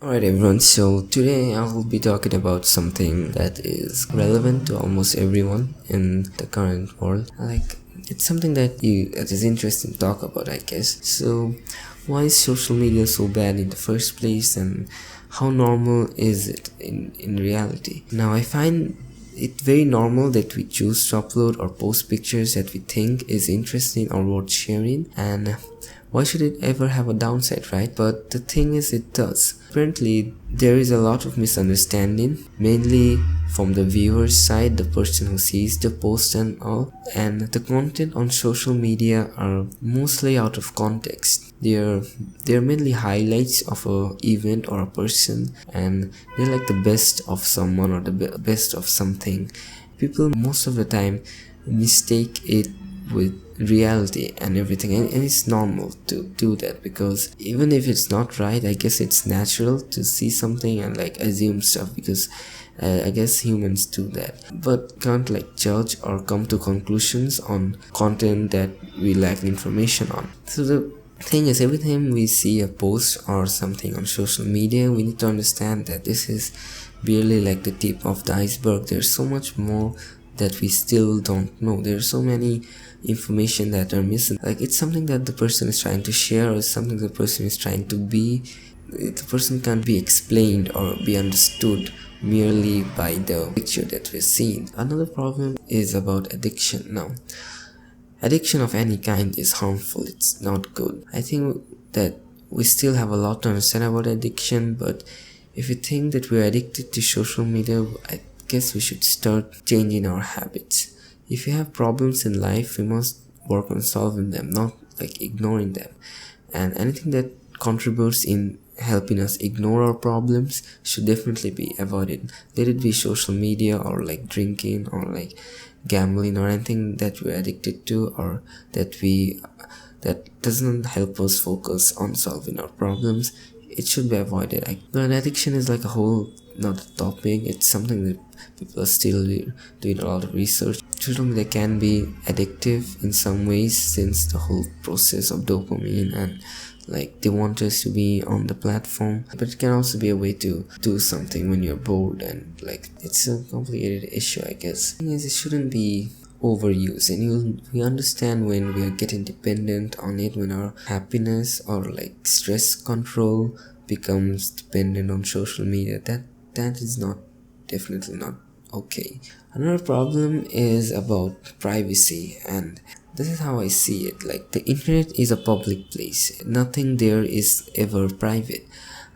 Alright everyone, so today I will be talking about something that is relevant to almost everyone in the current world. It's something that is interesting to talk about, I guess. So why is social media so bad in the first place, and how normal is it in reality? Now I find it very normal that we choose to upload or post pictures that we think is interesting or worth sharing, and why should it ever have a downside, right? But the thing is, it does. Apparently, there is a lot of misunderstanding, mainly from the viewer's side, the person who sees the post and all. And the content on social media are mostly out of context. They're mainly highlights of a event or a person, and they're like the best of someone or the best of something. People most of the time mistake it with reality and everything, and it's normal to do that, because even if it's not right, I guess it's natural to see something and assume stuff, because I guess humans do that, but can't judge or come to conclusions on content that we lack information on. So the thing is, every time we see a post or something on social media, we need to understand that this is barely the tip of the iceberg. There's so much more that we still don't know. There's so many information that are missing. It's something that the person is trying to share, or something the person is trying to be. The person can't be explained or be understood merely by the picture that we're seeing. Another problem is about addiction. Now, addiction of any kind is harmful. It's not good. I think that we still have a lot to understand about addiction, but if you think that we're addicted to social media, I guess we should start changing our habits. If you have problems in life, we must work on solving them, not ignoring them. And anything that contributes in helping us ignore our problems should definitely be avoided. Let it be social media, or drinking, or gambling, or anything that we're addicted to, or that doesn't help us focus on solving our problems. It should be avoided. But addiction is a whole not a topic. It's something that people are still doing a lot of research. Social media can be addictive in some ways, since the whole process of dopamine, and they want us to be on the platform, but it can also be a way to do something when you're bored, and it's a complicated issue, I guess. The thing is, it shouldn't be overused, and we understand when we are getting dependent on it, when our happiness or stress control becomes dependent on social media. That is definitely not okay. Another problem is about privacy, and this is how I see it. The internet is a public place. Nothing there is ever private.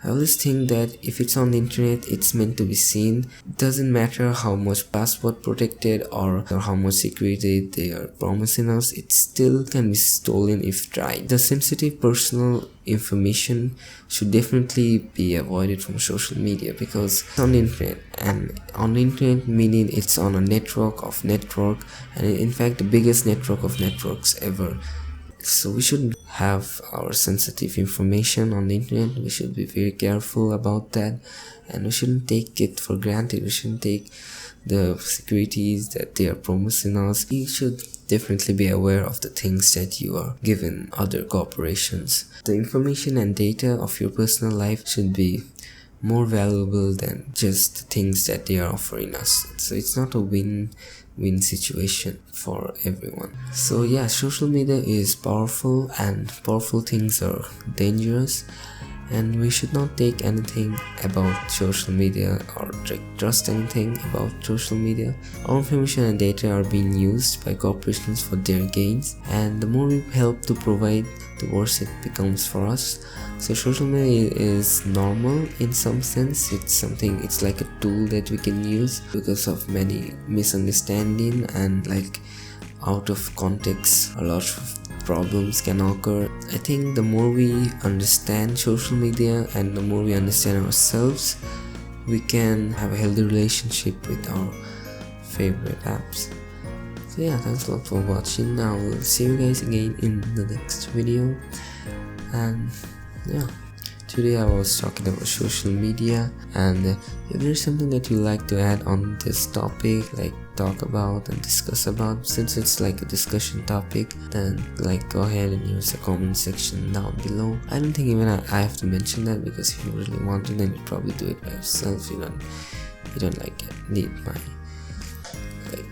I always think that if it's on the internet, it's meant to be seen. It doesn't matter how much password protected or how much security they are promising us, it still can be stolen if tried. The sensitive personal information should definitely be avoided from social media, because it's on the internet, and on the internet meaning it's on a network, and in fact the biggest network of networks ever. So we shouldn't have our sensitive information on the internet. We should be very careful about that, and we shouldn't take it for granted. We shouldn't take the securities that they are promising us. You should definitely be aware of the things that you are giving other corporations. The information and data of your personal life should be more valuable than just the things that they are offering us. So it's not a win-win situation for everyone. So yeah, social media is powerful, and powerful things are dangerous, and we should not take anything about social media or trust anything about social media. Our information and data are being used by corporations for their gains, and the more we help to provide, the worse it becomes for us. So social media is normal in some sense. It's like a tool that we can use, because of many misunderstanding and out of context a lot of problems can occur. I think the more we understand social media and the more we understand ourselves, we can have a healthy relationship with our favorite apps. So yeah, thanks a lot for watching. I will see you guys again in the next video, and yeah, Today I was talking about social media, and if there's something that you like to add on this topic, like talk about and discuss about, since it's like a discussion topic, then like go ahead and use the comment section down below. I don't think even I have to mention that, because if you really want to, then you probably do it by yourself. You don't like need my like.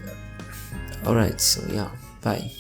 Alright, so yeah, bye.